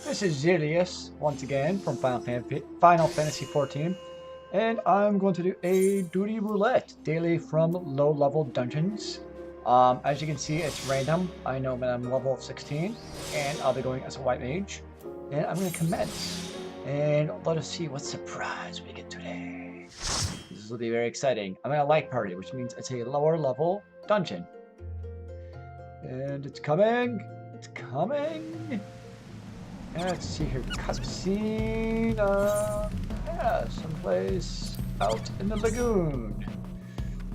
This is Zilius, once again, from Final Fantasy XIV, and I'm going to do a duty roulette daily from low-level dungeons. As you can see, it's random. I know that I'm level 16, and I'll be going as a white mage. And I'm going to commence, and let us see what surprise we get today. This will be very exciting. I'm in a light party, which means it's a lower-level dungeon. And it's coming! It's coming! Let's see here, cutscene, yeah, someplace out in the lagoon.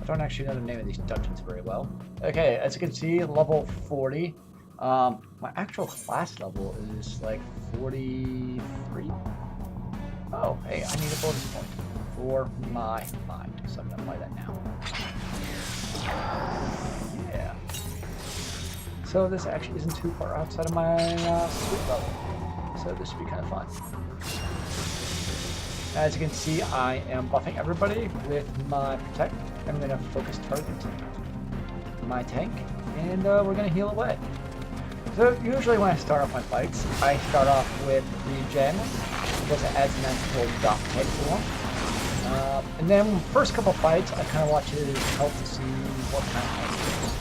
I don't actually know the name of these dungeons very well. Okay, as you can see, level 40. My actual class level is like 43. Oh, hey, I need a bonus point for my mind, so I'm gonna apply that now. Yeah. So this actually isn't too far outside of my sweet level. So this should be kind of fun. As you can see, I am buffing everybody with my Protect. I'm going to focus target my tank, and we're going to heal away. So usually when I start off my fights, I start off with the gem, because it adds a nice little dot hit to them. And then first couple fights, I kind of watch his health to see what kind of health it is.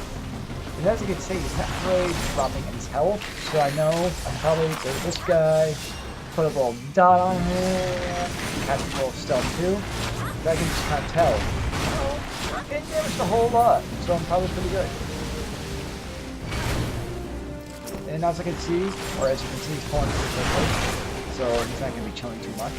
And as you can see, he's not really dropping in his health, so I know I'm probably go to this guy, put a little dot on him, catch a little stealth too. But I can just kind of tell. I'm getting damaged a whole lot, so I'm probably pretty good. And as I can see, or as you can see, he's pulling pretty quickly, so he's not going to be chilling too much.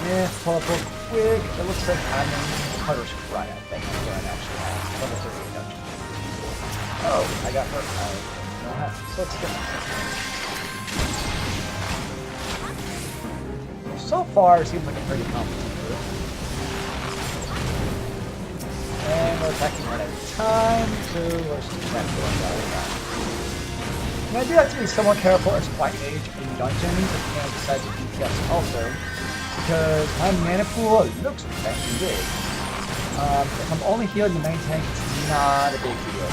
Yeah, pull up real quick. It looks like I'm in Hunter's Cry, I think. I'm going to actually have level 38 dungeon. Oh, I got hurt. I don't have to, so it's good. So far, it seems like a pretty competent group. And we're attacking one at a time, so we're just attacking one at a time. And I do have to be somewhat careful as White Mage in dungeons and besides the DPS also. Because my mana pool looks pretty big. If I'm only healing the main tank, it's not a big deal.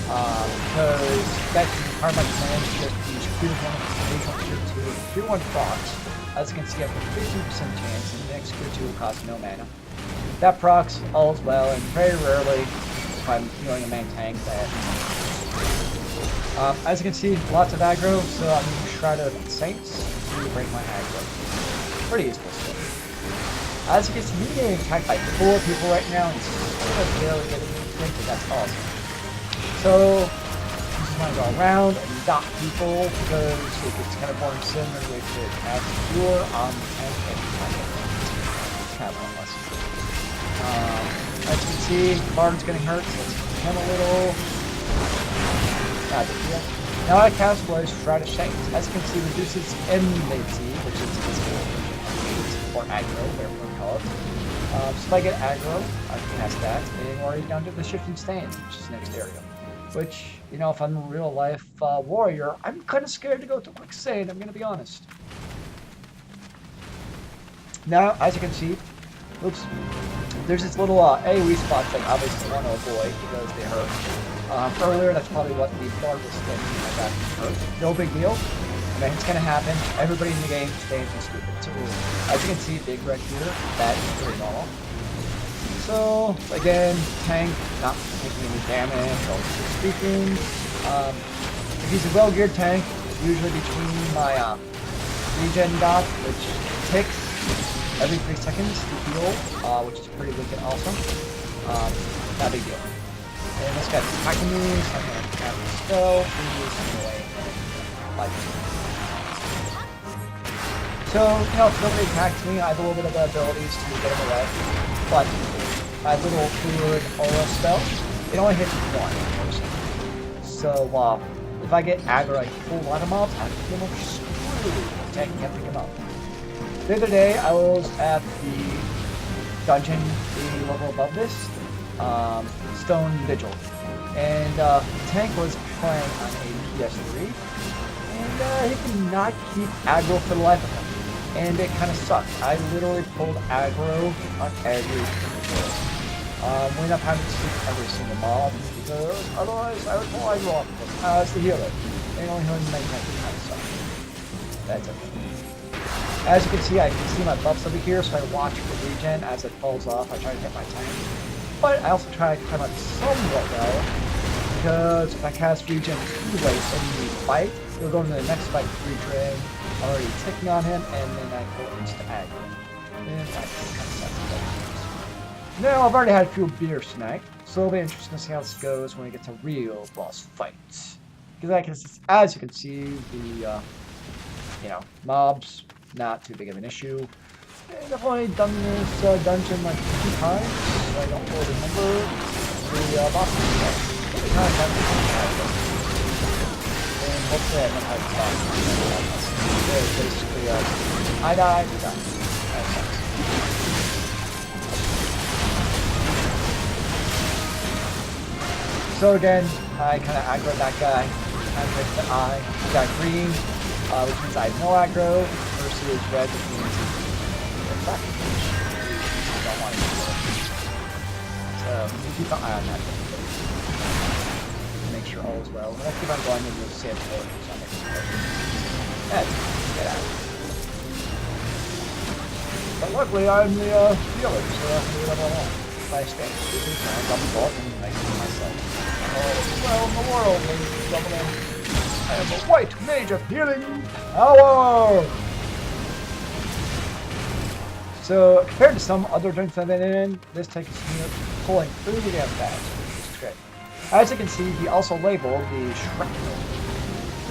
Because that can require my command to use Q1, Q1 procs. As you can see, I have a 15% chance, and the next Q2 will cost no mana. That procs all as well, and very rarely, if I'm healing a main tank, that. As you can see, lots of aggro, so I'm using Shroud of Saints to break my aggro. Pretty useful stuff. As you can see, he's getting attacked by 4 people right now, and he's sort of barely getting hit, but that's awesome. So, I just want to go around and dot people, because it gets kind of boring similar to it has pure on the tank and it's kind of pointless. As you can see, Bard's getting hurt, so let's kill him a little. Not a big deal. Now I cast was Shroud of Saints. As you can see, reduces enmity, which is physical. Or aggro, whatever you want to call it. So if I get aggro, I can cast that, and we're already down to the Shifting Stand, which is the next area. Which, you know, if I'm a real life warrior, I'm kind of scared to go to Quicksand, I'm going to be honest. Now, as you can see, oops, there's this little AoE spots that I obviously want to avoid because they hurt. Earlier, that's probably what the Bard was thinking. I got hurt. No big deal. I mean, it's gonna happen. Everybody in the game stands and stupid. So, as you can see, big red here, that is pretty normal. So, again, tank, not taking any damage, relatively speaking. If he's a well-geared tank, usually between my regen dot, which ticks every 3 seconds to heal, which is pretty wicked awesome. Not a big deal. And this guy's attacking me, so I'm gonna cast a spell, away, and like. So, you know, if nobody attacks me, I have a little bit of abilities to get him away. But my little fluid aura spell, it only hits 1 person. So, if I get aggro like a full lot of mobs, I'm pretty much screwed. The tank can't pick him up. The other day, I was at the dungeon, the level above this, Stone Vigil. And the tank was playing on a PS3, and he could not keep aggro for the life of him. And it kind of sucked. I literally pulled aggro on every single kill. We ended up having to shoot every single mob because otherwise I would probably go off with them as the healer. They only healing 99% so that's okay. As you can see my buffs over here, so I watch for regen as it falls off. I try to hit my tank. But I also try to time out somewhat well, because if I cast regen too late in the fight, he'll go into the next fight with regen already ticking on him, and then I go into aggro. And that's kind of sensible. Now, I've already had a few beers tonight, so it'll be interesting to see how this goes when we get to real boss fights. Because as you can see, the mobs, not too big of an issue. I've only done this dungeon like 2 times, so I don't really remember the bosses yet. And hopefully I don't have the boss. Basically, I died, you die. So again, I kind of aggroed that guy. I picked the eye. He got green, which means I have no aggro, versus red, which means I don't want to do it. So keep an eye on that. Make sure all is well. When I keep on going, you'll see it for something. Get out. But luckily, I'm the healer, so I can do whatever I want. If I stand stupid, I double ball and I kill myself. Oh, well in the world, ladies and gentlemen. I am a white mage of healing power! So, compared to some other dungeons I've been in, this tank is pulling pretty damn fast, which is great. As you can see, he also labeled the shrapnel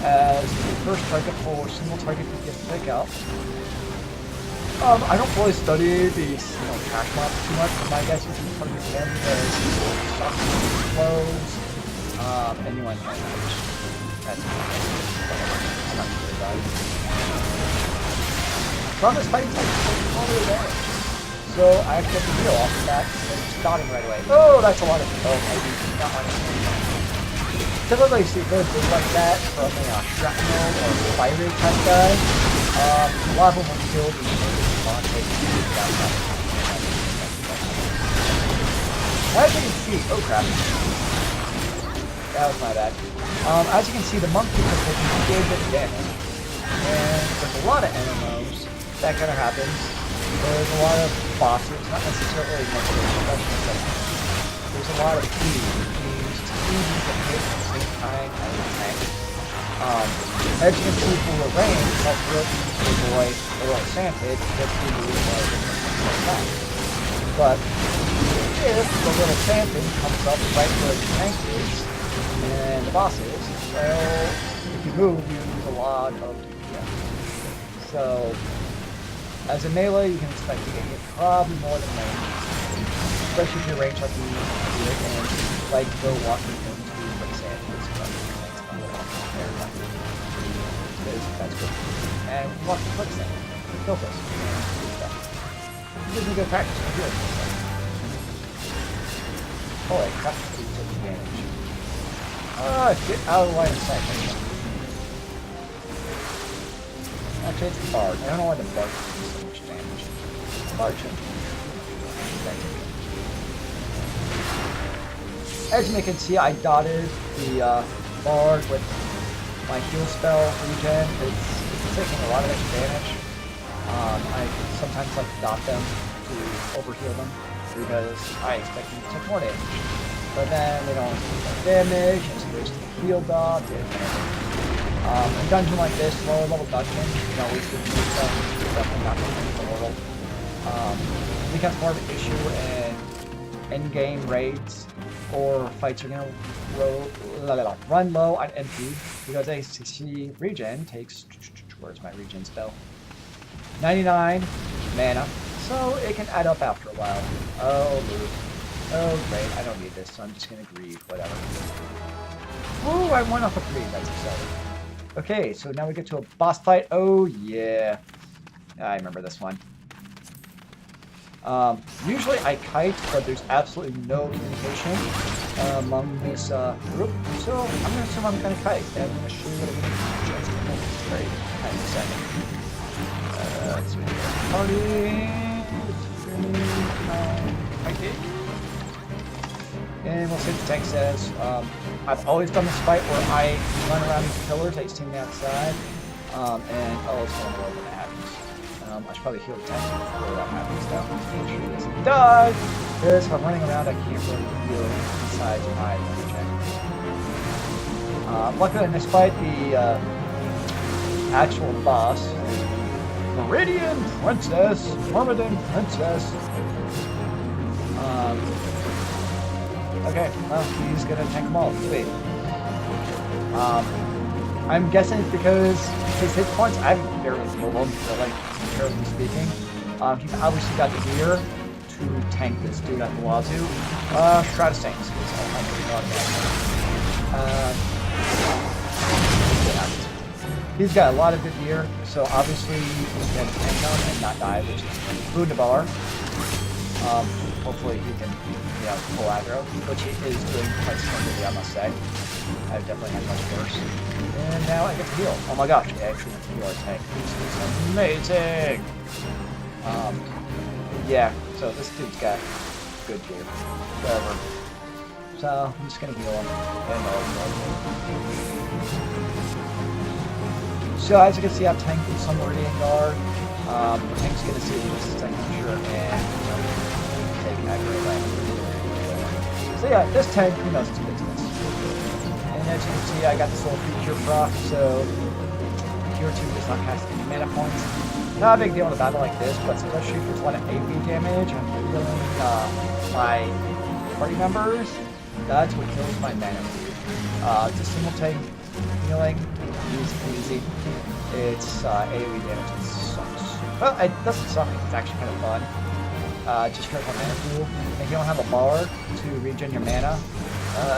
as the first target for single target he gets to pick out. I don't really study the trash mobs too much, but my guess is he's targeting them because socks, clothes, anyone can manage. That's I'm not sure about it. From this fight, it's all the way down. So I actually have to heal off of that, and it's dotting right away. Oh, that's a lot of maybe not much. Typically, you see good things like that from a shrapnel or fiery type guy. A lot of them will kill the spawn taking as you can see, oh crap. That was my bad. As you can see, the monkeys are taking a good bit of damage. And with a lot of MMOs, that kind of happens. There's a lot of bosses, not necessarily special, there's a lot of teams to hit at the same time as the tank. As you can see from the range, that's real easy to avoid a little sand hit because we lose like that. But if the little sand thing comes up right where the tank is and the boss is, well, if you move, you lose a lot of DPS. So, as a melee, you can expect to get hit probably more than range. Especially if your range like you do and like go walking into the sand hits that's good. And walk the quicksand. Kill this. It gives me good practice for doing this. Holy crap, he took damage. Get out of the line of sight. Actually, it's the bard. I don't know why the bard does so much damage. The bard shouldn't. As you can see, I dotted the bard with my heal spell regen. It's taking a lot of extra damage. I sometimes like to dot them to overheal them because I expect them to take more damage. But then they don't take more damage, and so there's the heal dot. A dungeon like this, lower level dungeon, we can do stuff, definitely not going to be the world. It becomes more of an issue in end-game raids or fights are going to run low on MP because ACC regen takes, where's my regen spell? 99 mana, so it can add up after a while. Oh great, I don't need this, so I'm just going to grieve, whatever. Ooh, I went off a grieve, that's exciting. Okay, so now we get to a boss fight. Oh yeah, I remember this one. Usually I kite, but there's absolutely no communication among this group, so I'm going to assume I'm going to kite, and I'm going to show you what I'm going to do just in a very tiny second. Let's see. Party. And we'll see what the tank says. I've always done this fight where I run around these pillars that you see on the outside. And oh, it's going over when that happens. I should probably heal the tank before that happens though. Make sure this does! Because if I'm running around, I can't really heal besides my check. Luckily in this fight, the actual boss, Meridian Princess, Myrmidon Princess. Okay, well, he's gonna tank them all. Sweet. I'm guessing it's because his hit points, I haven't barely healed him, so like, comparatively speaking. He obviously got the gear to tank this dude at the wazoo. Shroud of Saints, because I don't know about that. He's got a lot of good gear, so obviously he can tank him and not die, which is food to bar. Hopefully he can, pull aggro, which he is doing quite splendidly, I must say. I've definitely had much worse. And now I get to heal. Oh my gosh, I actually get to heal our tank. This is amazing! Yeah, so this dude's got good gear. Whatever. So, I'm just gonna heal him. And so, as you can see, I've tanked with some Meridian Guard. The tank's gonna see this signature and take aggro away. So yeah, this tank, he knows its business. And as you can see, I got this little feature proc, so Tier 2 does not cast any mana points. Not a big deal in a battle like this, but especially if there's a lot of AoE damage and healing my party members, that's what kills my mana. It's a single tank healing, easy. It's AoE damage, it sucks. Well, it doesn't suck, it's actually kind of fun. Just for a mana pool. If you don't have a bar to regen your mana,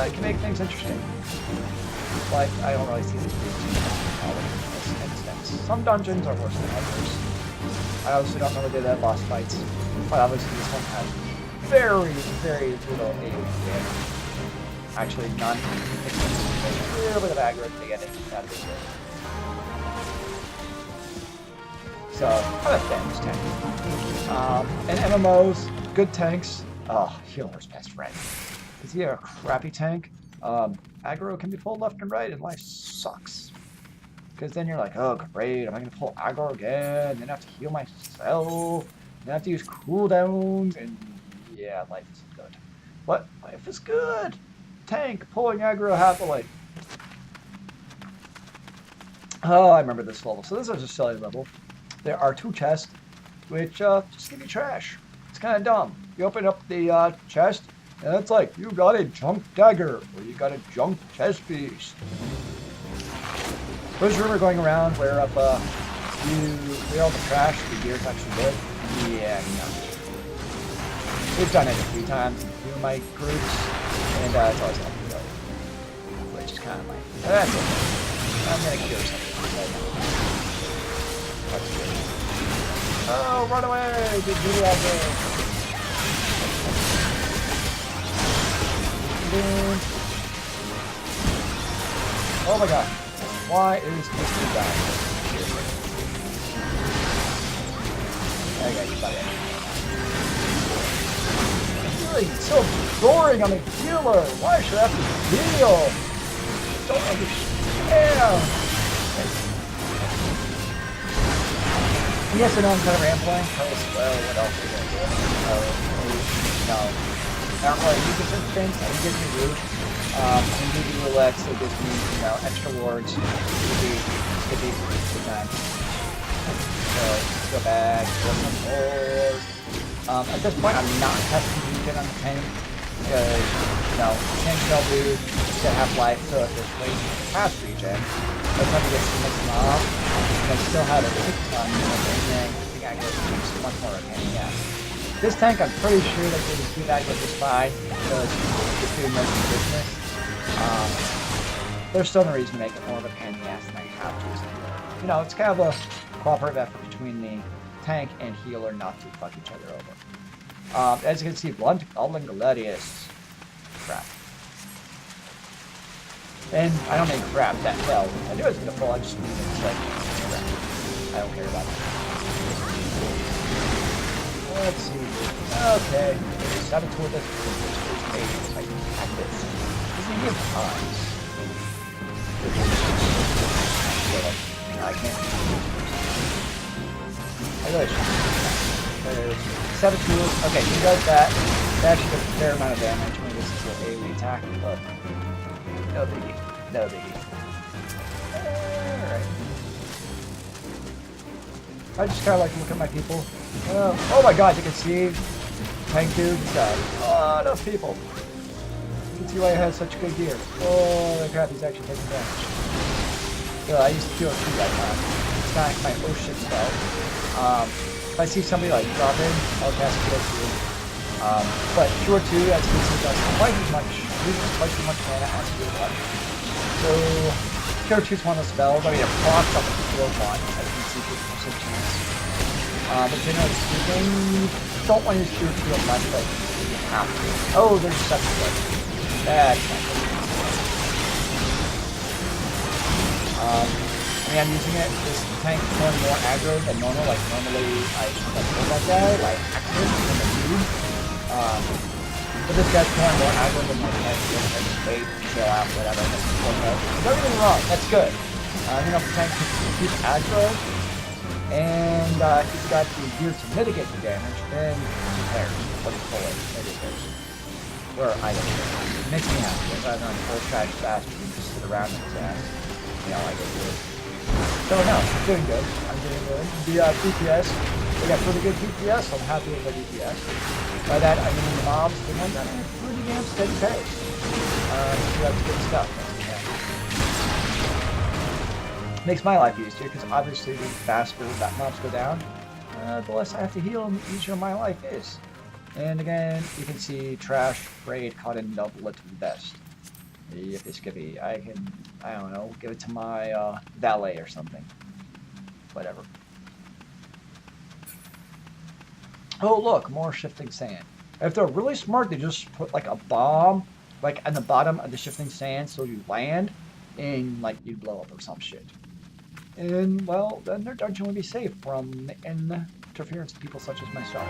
it can make things interesting. But I don't really see this being in this instance. Some dungeons are worse than others. I obviously don't really do that boss fights, but obviously this one has very, very little AoE damage. Actually, none. It's a little bit of aggro at the beginning, not a big deal. So, I'm a fan of this tank. And MMOs, good tanks. Oh, healer's best friend. Is he a crappy tank? Aggro can be pulled left and right, and life sucks. Because then you're like, oh great, am I going to pull aggro again? Then I have to heal myself. Then I have to use cooldowns, and yeah, life isn't good. But life is good. Tank pulling aggro happily. Oh, I remember this level. So this is a silly level. There are 2 chests, which just give you trash. It's kind of dumb. You open up the chest, and it's like, you got a junk dagger, or you got a junk chest piece. There's a rumor going around where if you clear all the trash, the gear's actually good. Yeah, no. We've done it a few times in a few of my groups, and it's always helpful though. Which is kind of like, that's okay. I'm gonna cure something right now. That's good. Oh, run away! Get you out there! Oh my god. Why is this dude dying? Okay, got it. It's so boring, I'm a healer! Why should I have to heal? Don't understand! Yes, I know I'm kind of rambling. Well, what else are you going to do? No. I don't really use different things. I can give you root. I can give you roulette, so it gives me, extra wards. Could be good time. So, let's go back, go some more. At this point, I'm not testing regen on the tank, because, tank shell dude, still have life, so if there's way past regen, by the time you get to mix them off, I still have a kick on me, and then I think I can use much more of any This tank, I'm pretty sure that they can do that just fine, because this dude knows his business. There's still no reason to make it more of a pain in the ass than I have to. It's kind of a cooperative effort between the tank and healer not to fuck each other over. As you can see, Blunt Goblin Gladius. Crap. And I don't make crap that well. I knew it was gonna fall, I just knew it was like crap. I don't care about that. Let's see. Okay. Saboteur this. this? Doesn't he have eyes? I can't. I really should. 7 tools. Okay, he does that. That actually does a fair amount of damage when he gets into an AoE attack, but no biggie. No biggie. Alright. I just kind of like to look at my people. Oh my god, you can see Tank Dude, he's got a lot of people. You can see why he has such good gear. Oh crap, he's actually taking damage. I used to do it too that time. It's not my oh shit spell. If I see somebody like drop in, I'll cast Cure 2. But Cure 2, as you can see, does quite as much, uses twice as much mana as Cure 1. So, Cure 2 is one of the spells. I mean, it procs up with Cure 1, as you can see, with chance. But generally speaking, you don't want to use Cure 2 unless like, you have to. Oh, there's such a good. That's not good. I mean, I'm using it. This tank is going more aggro than normal. Like, normally, I kill that guy, like, active in the dude. But this guy's going more aggro than my tank. So I just wait, chill out, whatever. Don't get me wrong, that's good. You know, if the tank can keep aggro, and he's got the gear to mitigate the damage, then who cares what he's pulling? Maybe it cares. Where I don't care. It makes me happy. Rather than full trash bastard who just sit around in his ass. You know, I get good. So no, I'm doing good. I'm doing good. The DPS, we got pretty good DPS. I'm happy with the DPS. By that, I mean the mobs, the ones that are pretty damn steady pace. So that's good stuff. Makes my life easier, because obviously the faster that mobs go down, the less I have to heal and the easier my life is. And again, you can see Trash, Raid, Caught in double it to the best. Yippee skippy. I don't know, give it to my valet or something. Whatever. Oh look, more shifting sand. If they're really smart, they just put like a bomb like at the bottom of the shifting sand so you land and like you blow up or some shit. And well, then their dungeon would be safe from interference of people such as myself.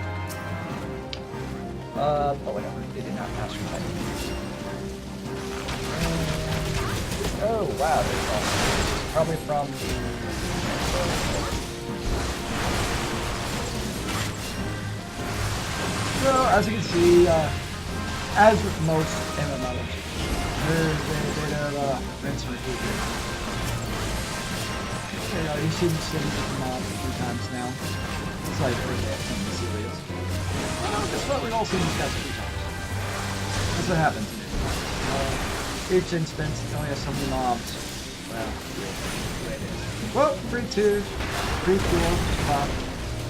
But whatever, they did not pass through that. Oh wow, there's all probably from so as you can see, as with most MMOs, there's a bit of rinse and repeat here. You know, you've seen the city mob a few times now. It's like something serious. Well, guess what? We've all seen these guys a few times. That's what happens. Each instance only has so many mobs. Well, the way it is. Well, 3-2, 3-4, pop.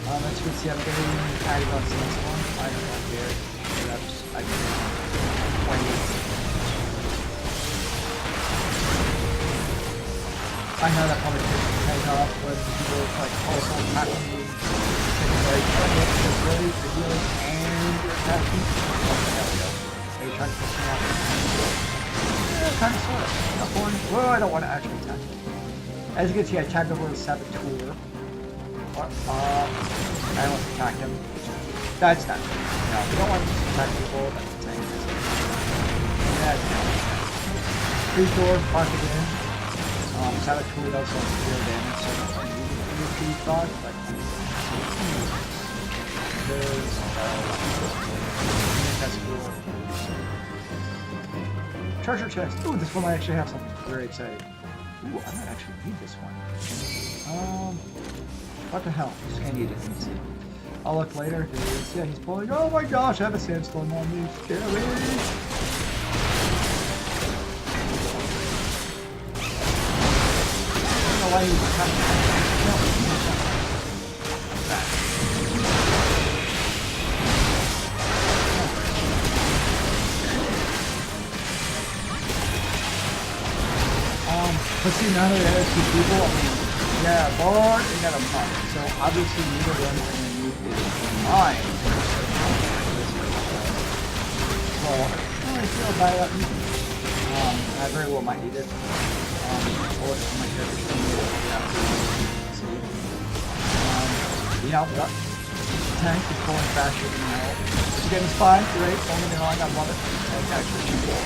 As you can see, I'm getting added on Sandstorm. I don't know here. I can 20. I know that probably pays off when people like also attacking you. Taking very target, just ready to heal, and you're attacking. Oh, there we go. Are you trying to push me out? Kind of sort of. Not boring. Well, I don't want to actually attack it. As you can see, I tagged over the 7 tool. I almost attacked him. That's not good. No, we don't want to just attack people. That's the same. That's not. 3 tool, park again. 7 tool does some severe damage, so I don't want to use the thought, but that's cool. Treasure chest. Ooh, this one I actually have something very exciting. Ooh, I might actually need this one. What the hell? Just can't need it. Let me see. I'll look later. Yeah, he's pulling. Oh my gosh, I have a sandstorm on me. Scary. I don't know why he was attacking. But see, none of the other 2 people, I mean, yeah, Bard and got a pop. So obviously neither one is going to use his mine. So I feel bad about me. I very well might need it. Or if my character's going to need it, see. Yeah, but tank is going faster than hell. It's getting fine, great. Don't get me wrong, I love it. It's actually too cool.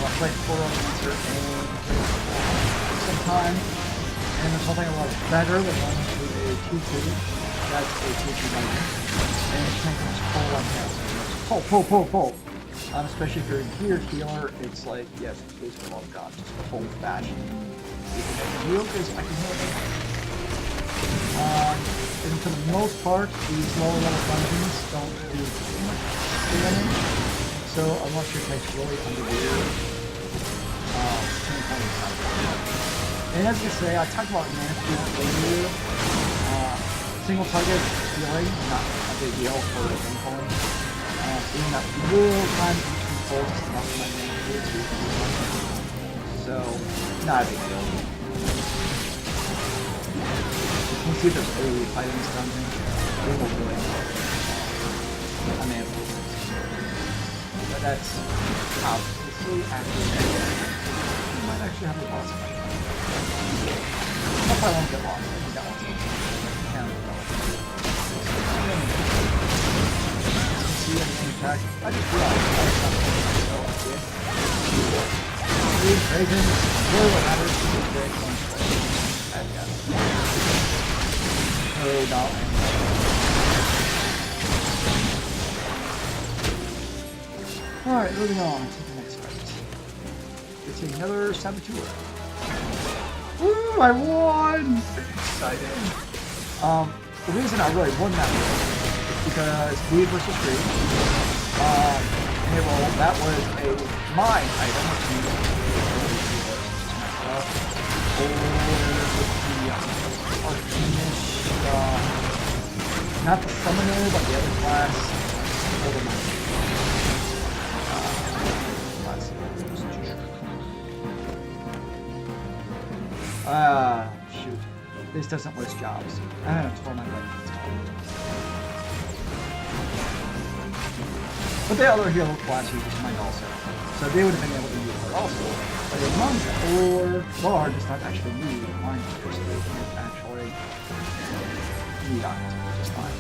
I'll play 4 on the answer and some time. And there's something a lot better than going to a 2-2. That's a 2-2 dungeon. And the tank is full on health. Pull. Especially if you're a geared healer, it's like, yes, please for love of God, just pull fashion. You can heal because I can heal it. And for the most part, these lower level dungeons don't do too much damage. So unless your tank's really undergeared, and as you say, I talked about mana steal earlier. Single target healing, not a big deal for the tank pulling. Being that real time controls is not my mana steal, so not a big deal. You can see there's early fight in this dungeon. It will really I may have to lose. But that's obviously after that. You might actually have a boss fight. Hope I won't get lost. I think that one's see anything attack. I just realized I was not going to go Dragon, really what matters is the Dragon one straight. Oh, no. Alright, moving on to the next fight. It's another saboteur. Woo! I won! Exciting. The reason I really won that one is because Weed versus Tree. And well, that was a mine item, which means or the Arcanish, not the Summoner, but the other class. Shoot. This doesn't list jobs. I have to throw my leg. But the other hero classes just might also. So they would have been able to use her also. But the Monk or Bard does not actually need mine here, so they can't actually need on it, which is fine.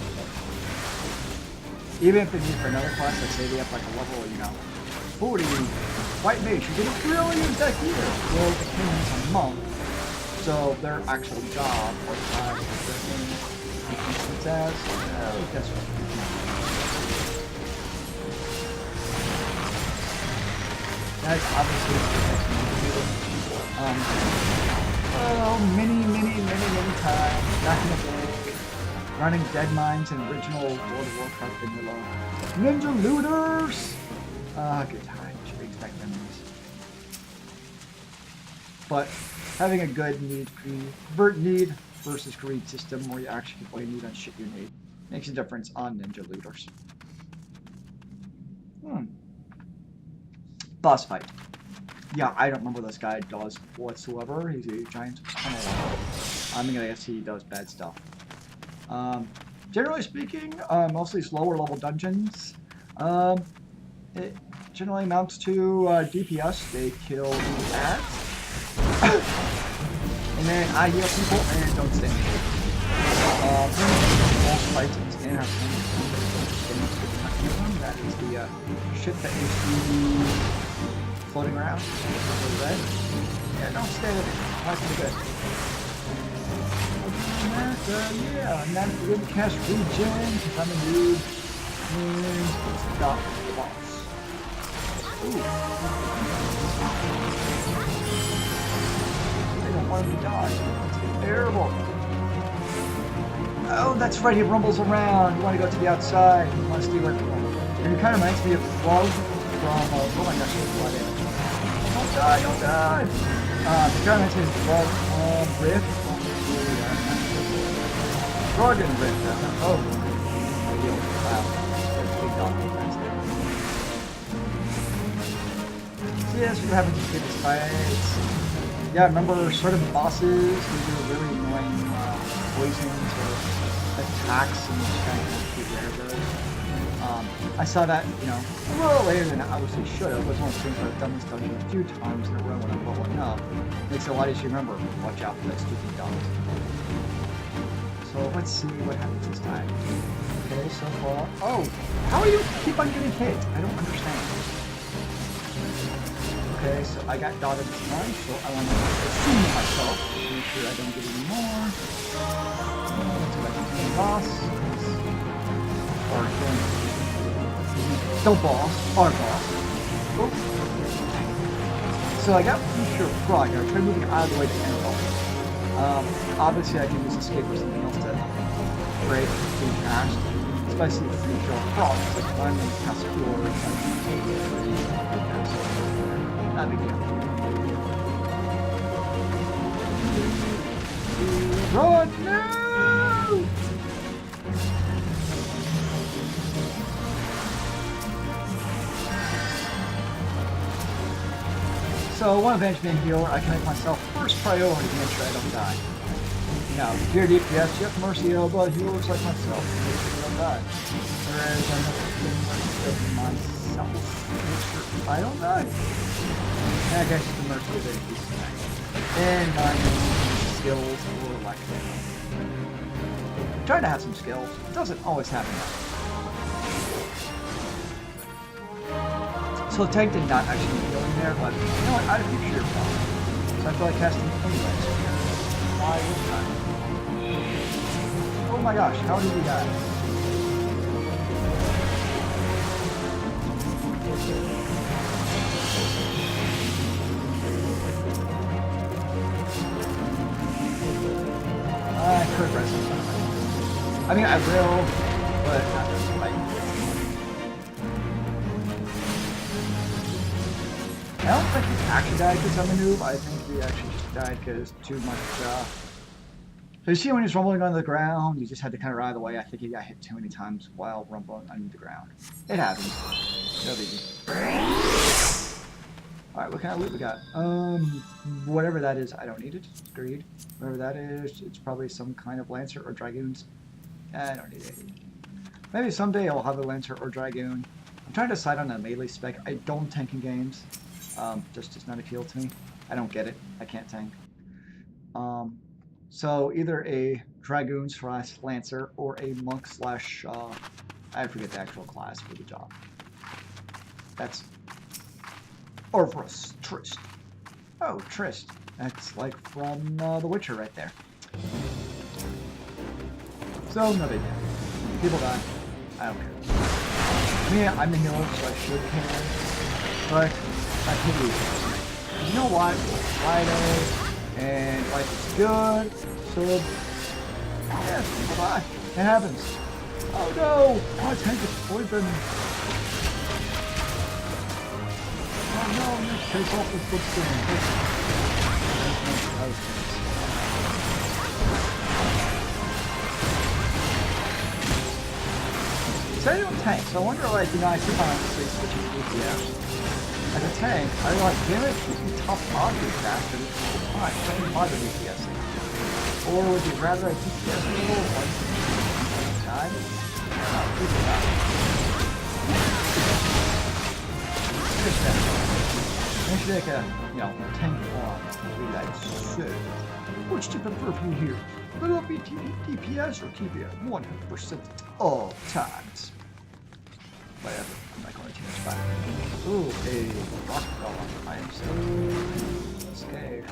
Even if they need for another class, like say they have like a level, 40 White Mage, you didn't really use that here. Well, the King is a Monk. So their actual job or time is the thing it's as guess what? That's obviously many times back in the day, running Dead Mines and original World of Warcraft vanilla. Ninja looters! Good times, you expect memories. But having a good need versus greed system where you actually play need on shit you need makes a difference on ninja looters. Boss fight. Yeah, I don't remember what this guy does whatsoever. He's a giant tunnel. I mean, I guess he does bad stuff. Generally speaking, mostly slower level dungeons. It generally amounts to DPS. They kill the ads. And then I heal people and don't stay in the boss fights and have that is the shit that you see floating around. Red. Yeah, don't stay with it. That's pretty good. Yeah, I'm not good to cast regen because I'm a noob. And stop the boss. Ooh. I don't want him to die. That's terrible. Oh, that's right, he rumbles around. You want to go to the outside. You want to stay away from him. And it kind of reminds me of Frog from, oh my gosh, don't die, don't die. It kind of reminds me of Frog from Rift. Frog and Rift, oh. Wow. Big dog defense there. So yes, we're having some good fights. Yeah, remember certain bosses who do really annoying poisons or attacks and just kind of keep their abilities. I saw that, a little later than I obviously should have. It was one of the things I've done this dungeon a few times in a row when I'm leveling up. It makes it a lot easier to remember. Watch out for that stupid dog. So So let's see what happens this time. Okay, so far. Oh, how do you keep on getting hit? I don't understand. Okay, so I got dotted this time, so I want to assume myself to make sure I don't get any more. Let's go back to the boss. Or the boss, our boss. Oh. So I got future frog. I tried moving out of the way to end off. Obviously I can use escape or something else to break the past. Especially future frog. Like I'm in past floor. Not a big deal. Run! No! So, one advantage being healer, I can make myself first priority to make sure I don't die. Now, dear DPS, you have mercy, but healers like myself make sure I don't die. Whereas I'm not doing mercy of myself to make sure I don't die. And I guess the mercy of it is nice. And I'm using skills or lack of them. I'm trying to have some skills. It doesn't always happen. So the tank did not actually heal in there, but you know what, I have future problem. So I feel like casting anyways. Why would I? Oh my gosh, how did we die? I could rest some time. I mean, I will, but not just like. I don't think he actually died because of a noob. I think he actually just died because too much. So you see when he's rumbling on the ground, you just had to kind of ride the way. I think he got hit too many times while rumbling under the ground. It happens. No biggie. Alright, what kind of loot we got? Whatever that is, I don't need it. Agreed. Whatever that is, it's probably some kind of Lancer or Dragoons. I don't need it. Maybe someday I'll have a Lancer or Dragoon. I'm trying to decide on a melee spec. I don't tank in games. Just does not appeal to me. I don't get it. I can't tank. So either a Dragoon / Lancer or a Monk / I forget the actual class for the job. That's Orvrus Trist. Oh, Trist. That's like from The Witcher right there. So no big deal. People die. I don't care. Me, I'm the healer, so I should care. But I can lose. You know what? It's Friday, and life is good, so yeah, people die. It happens. Oh no! My tank is poisoned. Oh no, let's take off the footprint. So I don't tank, so I wonder, like, you know, I keep on obviously switching DPS. As a tank, I like damage with tough object faster than fine, playing positive DPS. Or would you rather a DPS level one time? Make like a, you know, tank farm. We like so. Which do you prefer from here? Little BT DPS or keep it 100% at all times? Whatever, I'm not going to change back. Ooh, a rock golem. I am so scared.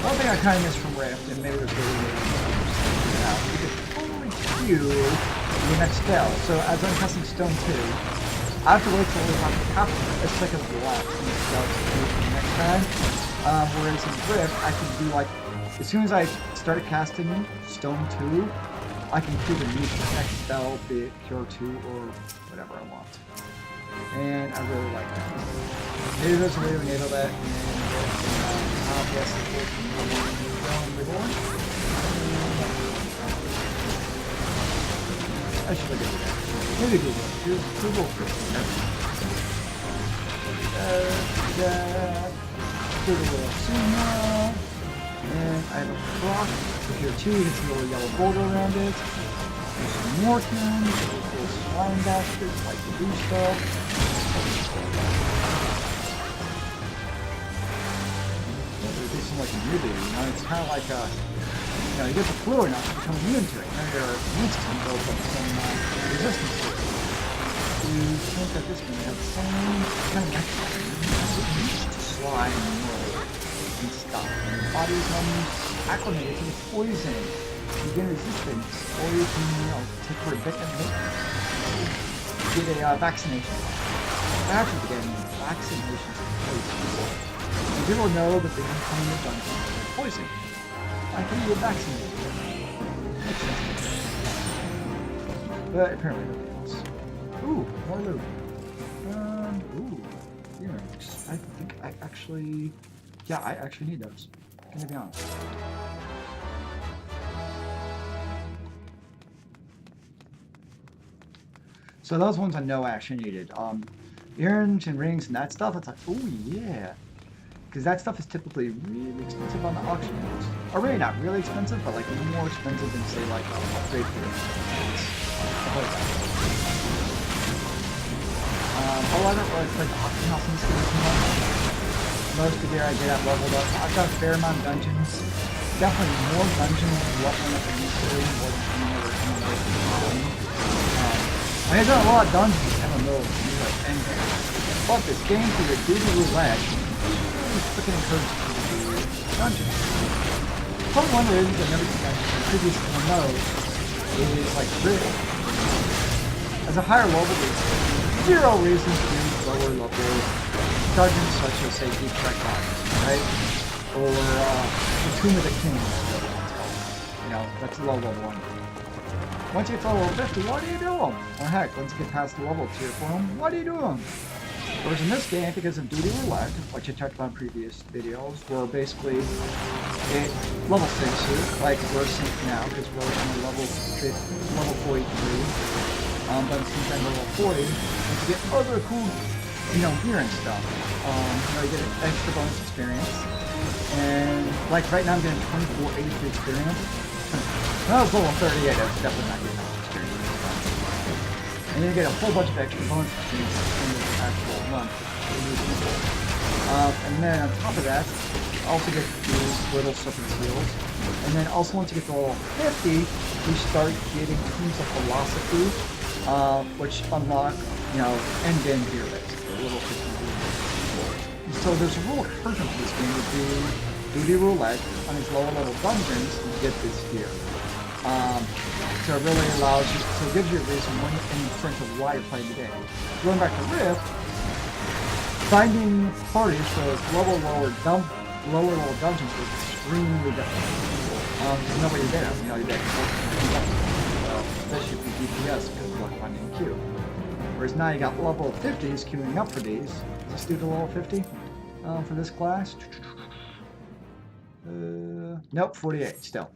One thing I kind of missed from Rift, and maybe there's really now, you can only queue the next spell. So as I'm casting Stone 2, I have to wait till we have half a second left in the spell to do it the next time. Whereas in Rift, I can do like, as soon as I start casting Stone 2, I can queue the next spell, be it Cure 2 or whatever I want. And I really like that. Maybe there's a way to enable that in yes, Reborn. I should look at that. Maybe Google. Google first. Google Sumo. And I have a cross. Here too, you can see a little yellow border around it. There's some more tunes, little slime baskets like the blue stuff. This is some like immunity, you know? It's kind of like, you know, you get the flu enough to become immune to it. Now your immune system builds up some resistance to it. You think that this can have the same kind of mechanism. It's used to slide and roll and stuff. And your body becomes acclimated to the poison. You gain resistance, or you can, you know, take predictive maintenance. Get a vaccination. After getting vaccinations of poison. And people know that they can come in the dungeon with poison. I can get vaccinated. Makes sense. But apparently nobody else. Ooh, more loot. Ooh, earrings. I think I actually... Yeah, I actually need those. Gonna be honest. So those ones I know I actually needed. Earrings and rings and that stuff, it's like, oh yeah. Because that stuff is typically really expensive on the auction house. Or really not really expensive, but like more expensive than say like a upgrade for I don't really play the auction house in this game too much. Most of the gear I get, I've leveled up. I've got a fair amount of dungeons. Definitely more dungeons leveling up than usually, more than any other MMO. I've done a lot of dungeons in MMO, and fuck this game through your duty roulette. Freaking encouraged to do dungeons. Probably one of the reasons I've never done dungeons in previous MMOs is like really. As a higher level, there's zero reason to do lower level dungeons such as say Deep Trek Mines, right? Or the Tomb of the King, you know, that's low level one. Once you get to level 50, what do you do them? Or heck, once you get past the level tier for them, what do you do them? Whereas in this game, because of duty roulette, which I talked about in previous videos, where basically it level 6 you, like we're synced now, because we're on a level 43. But since I'm level 40, you get other cool, you know, gear and stuff. You know, you get an extra bonus experience. And like right now I'm getting 2483 experience. When I was level 38, I was definitely not getting enough experience. And then you get a whole bunch of extra bonus experience in the actual run. And then on top of that, you also get these little serpent seals. And then also once you get to level 50, you start getting Tombs of Philosophy, which unlock, you know, endgame gear basically, level 50. So there's a rule recursion for this game would be duty roulette on these lower level dungeons to get this gear. So it really allows you, so it gives you a reason when in sense of why you're playing the game. Going back to Rift, finding parties for those lower level dungeons was extremely difficult. There's nobody there, you know, you're there. Especially if you DPS because of like finding a queue. Whereas now you got level 50s queuing up for these. Let's do the level 50 for this class. Nope, 48 still.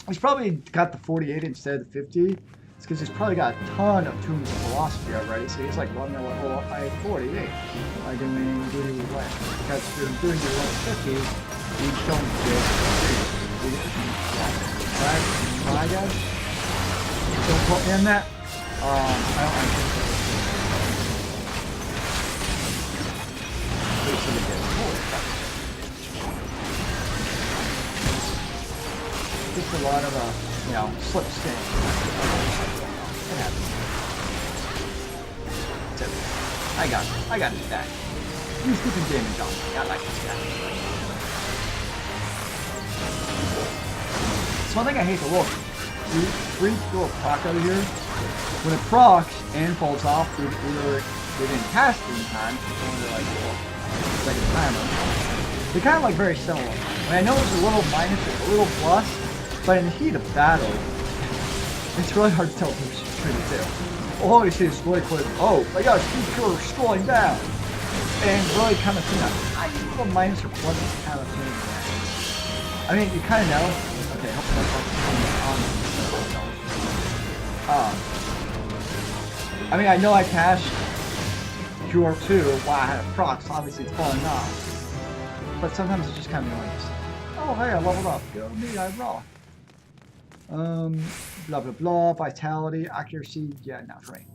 He's probably got the 48 instead of the 50. It's because he's probably got a ton of Tombs of Philosophy already, so he's like running a level up by 48 by doing duty roulette. Because if you're doing your level 50, you don't get Alright, guys? Don't put me in that. I don't like it. Just a lot of, you know, slip staying. It happens. It's okay. I got this guy. He's keeping damage on me. I like this guy. It's one thing I hate to look. Free throw a proc out of here. When it procs and falls off, either we didn't cast it in time, it's only like second timer. They're kind of like very similar. And I know it's a little minus, it's a little plus, but in the heat of battle, it's really hard to tell who's between the two. All you see is really quick, oh, I got a speed killer scrolling down. And really kind of see that. I think a little minus or plus is kind of thing. I mean, you kind of know. Okay, hopefully I mean, I know I cashed QR2 while I had a proc, so obviously it's falling off. But sometimes it's just kind of annoying. Oh, hey, I leveled up. Go me, I rock. Blah, blah, blah. Vitality, accuracy. Yeah, not for me.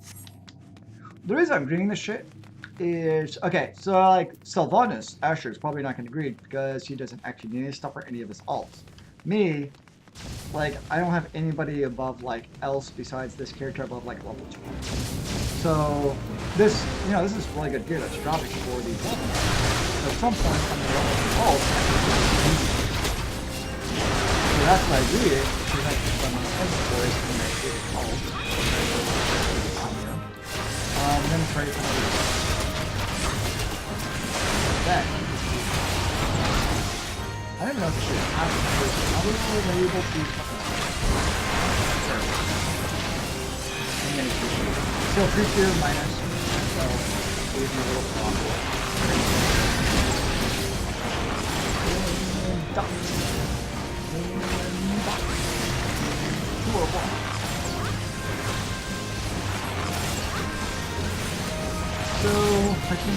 The reason I'm getting this shit is okay. So like Sylvanas, Asher is probably not going to agree because he doesn't actually need any stuff for any of his alts. Me, like I don't have anybody above like else besides this character above like level 20. So this, this is really good gear that's dropping for these levels. So at some point I'm going to level the alts. So that's what I do. Because I can run my inventories and I do the alts. I'm going to trade some of these. That. I don't even know if this shit happens. How do we label these fucking sure. Still creature minus, so leave me a little flop. Dot. So I think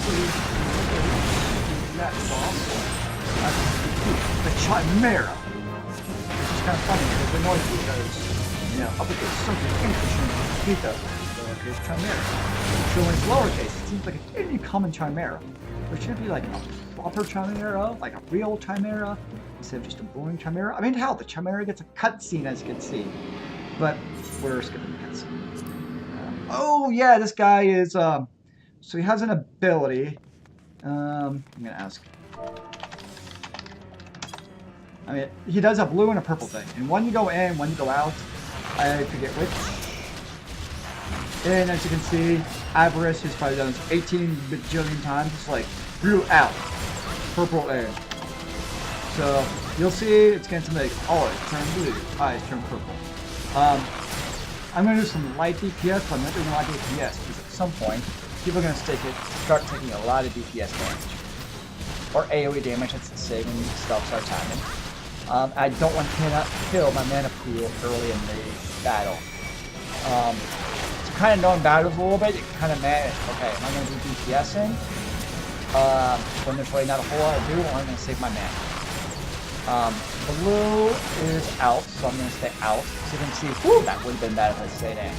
that's awesome. The Chimera. Which is kind of funny because it annoys me because, up against something interesting to beat the lowercase Chimera. So when it's lowercase, it seems like it's any common Chimera. There should be like a proper Chimera, like a real Chimera, instead of just a boring Chimera. I mean, hell, the Chimera gets a cutscene as you can see. But we're skipping the cutscene. Oh yeah, this guy is, so he has an ability. I'm gonna ask. I mean, he does a blue and a purple thing. And when you go in, when you go out, I forget which. And as you can see, Avarice has probably done this 18 bajillion times. It's like blue out, purple in. So you'll see it's going to make turn blue, eyes turn purple. I'm going to do some light DPS, but I'm not doing a lot of DPS because at some point, people are going to start taking a lot of DPS damage. Or AoE damage, that's the same when stuff starts happening. I don't want to kill my mana pool early in the battle. To kind of know in battles a little bit, you can kind of manage, okay, am I going to do DPS in? When there's really not a whole lot to do, or I'm going to save my mana. Blue is out, so I'm going to stay out. So you can see, whoo, that would have been bad if I stayed in.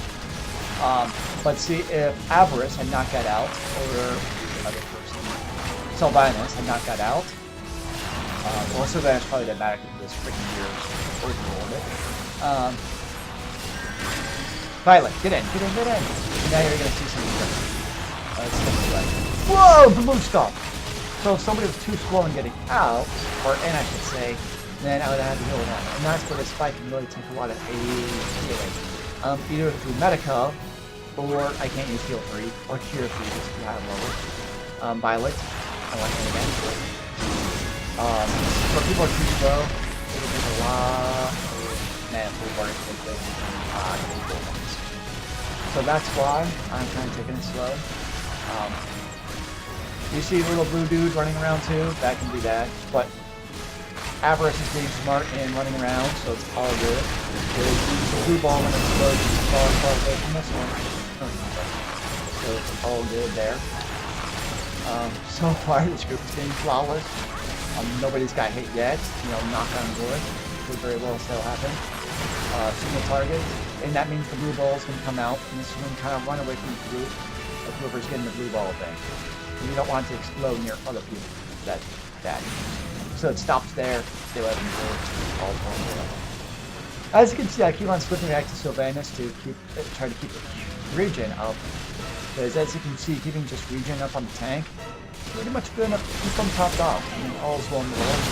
But see, if Avarice had not got out, or the other person, Sylvanas had not got out, well, Sylvanas probably didn't matter because this freaking year's overruled it. Violet, get in. Now you're going to see something different. Whoa, blue stuff! So if somebody was too slow in getting out, or in I should say, then I would have had to heal them. And that's where the spike can really take a lot of healing. Either through Medica, or I can't use heal 3, or cure 3 just to have level. Violet, I like it again. For people who are too slow, it'll take a lot of mana for work to get people ones. So that's why I'm kind of taking it slow. You see little blue dudes running around too, that can be bad. But Avarice is being smart and running around, so it's all good. There's the blue ball when it explodes far away from this one. So it's all good there. So far this group is being flawless. Nobody's got hit yet, knock on wood. Could very well still happen. Single target, and that means the blue ball is going to come out, and this is going to kind of run away from the group of whoever's getting the blue ball thing. And you don't want it to explode near other people. That's bad. So it stops there. They let them go. All as you can see, I keep on switching back to Sylvanas to try to keep the regen up. Because as you can see, keeping just regen up on the tank, pretty much good enough to keep them topped off. I mean, all's well in the world.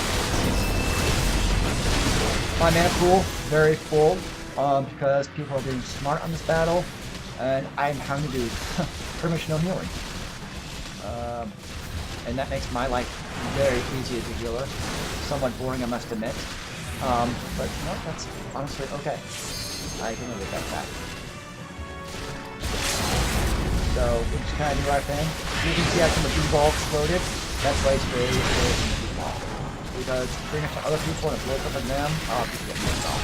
My mana pool, very full, because people are being smart on this battle, and I'm having to do pretty much no healing. And that makes my life very easy as a healer. Somewhat boring, I must admit. But that's honestly okay. I can live with that. So we just kind of do our thing. You can see after the blue ball exploded, that's why it's very good in the blue ball. Because bring it to other people and it blows up at them, people get pissed off.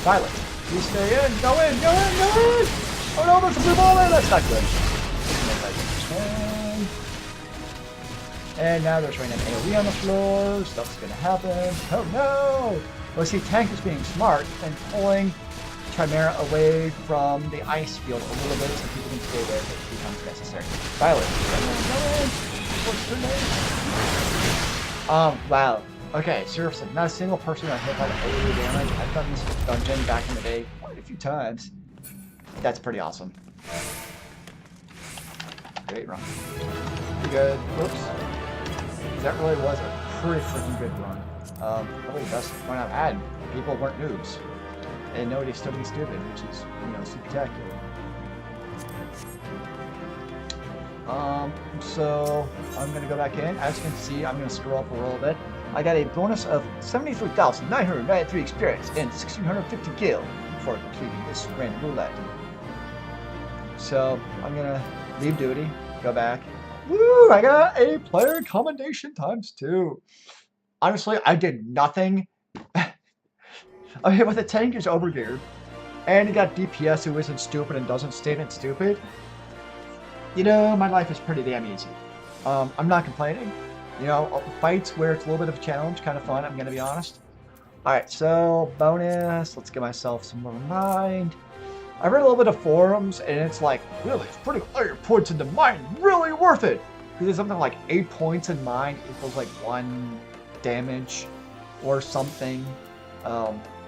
Violet, you stay in, go in! Oh no, there's a blue ball there, that's not good. And now they're throwing an AoE on the floor, stuff's gonna happen. Oh no! Well see, tank is being smart and pulling Chimera away from the ice field a little bit so people can stay there if it becomes necessary. Violet. What's her name? Wow. Okay, seriously, not a single person got hit by the AoE damage. I've done this dungeon back in the day quite a few times. That's pretty awesome. Great run. Pretty good. Whoops. That really was a pretty freaking good run. Probably the best one I've had. People weren't noobs. And nobody still being stupid, which is, you know, spectacular. So I'm gonna go back in. As you can see, I'm gonna scroll up a little bit. I got a bonus of 73,993 experience and 1,650 gil for completing this random roulette. So I'm gonna leave duty, go back. Woo! I got a player commendation ×2. Honestly, I did nothing. I mean, with a tank who's overgeared, and you got DPS who isn't stupid and doesn't stay in stupid. You know, my life is pretty damn easy. I'm not complaining. You know, fights where it's a little bit of a challenge, kind of fun, I'm going to be honest. Alright, so bonus. Let's give myself some more mind. I read a little bit of forums, and it's like, really, putting all your points into mind, really worth it. Because there's something like 8 points in mind equals like 1 damage or something.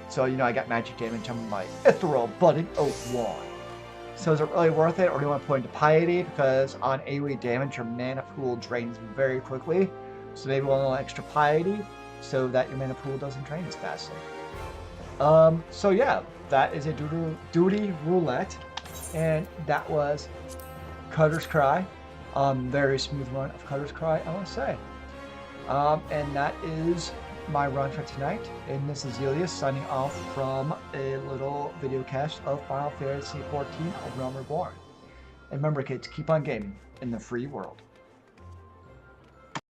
So, you know, I got magic damage on my ethereal budding oak wand. So is it really worth it, or do you want to put into piety? Because on AoE damage, your mana pool drains very quickly. So maybe a little extra piety, so that your mana pool doesn't drain as fastly. So yeah, that is a duty roulette, and that was Cutter's Cry. Very smooth run of Cutter's Cry, I want to say. And that is my run for tonight, and this is Elias signing off from a little video cast of Final Fantasy XIV: Realm Reborn. And remember, kids, keep on gaming in the free world.